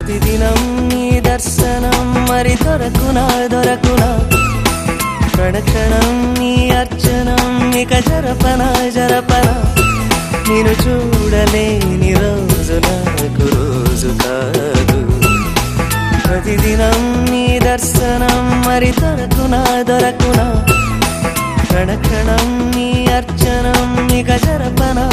ప్రతిదినం నీ దర్శనం మరి దొరకునా దొరకునా క్షణక్షణం నీ అర్చనం ఇక జరపనా జరపనా నేను చూడలేని రోజు నాకు రోజు కాదు ప్రతిదినం నీ దర్శనం మరి దొరకునా దొరకునా క్షణక్షణం నీ అర్చనం ఇక జరపనా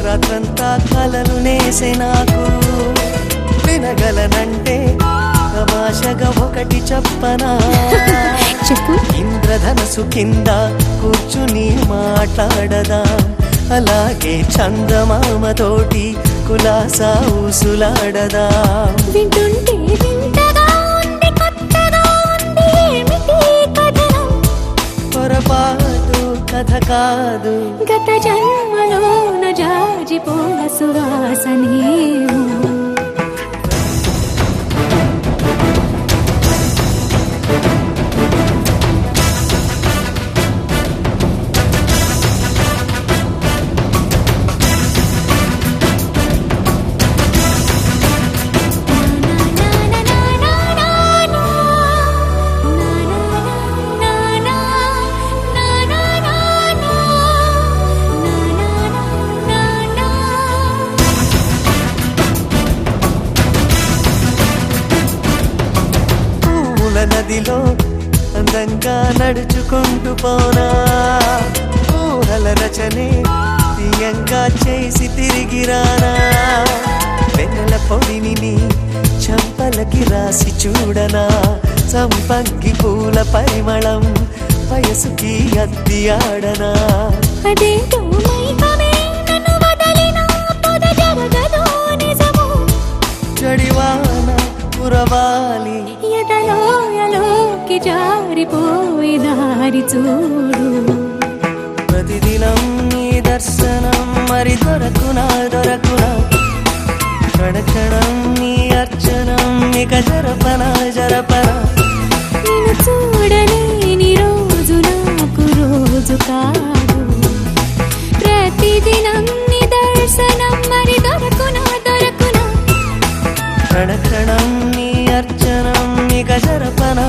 రాత్రంతా కలలు నేసే నాకు వినగలనంటే తమాషగా ఒకటి చెప్పనా చెప్పు. ఇంద్రధనసు కింద కూర్చుని మాట్లాడదా అలాగే చందమామతోటి కులాసా ఊసులాడదా వింటుంటే వింతగా ఉంది కొత్తగా ఉంది ఏమిటి కథనం పొరపాటు కథ కాదు గత జన్మలోన జాజిపోల సువాసనేమో నదిలో అందంగా నడుచుకుంటూ పోనా ఊహల రచనే తీయంగా చేసి తిరిగి రానా వెన్నెల పొడిని నీ చంపలకి రాసి చూడనా సంపంగి పూల పరిమళం వయసుకి అద్ది ఆడనా అదేంటో మైకమే నన్ను వదలిన పొద జరగదో నిజము జడివాన కురవాలి ఎదలోయలోకి జారిపోయి దారి చూడు ప్రతిదినం నీ దర్శనం మరి దొరకునా దొరకునా క్షణక్షణం నీ అర్చనం ఇక జరపనా జరపనా నేను చూడలేని రోజు నాకు రోజు కాదు ప్రతిదినం నీ దర్శనం మరి దొరకునా దొరకునా క్షణక్షణం నీ అర్చనం ఇక జరపనా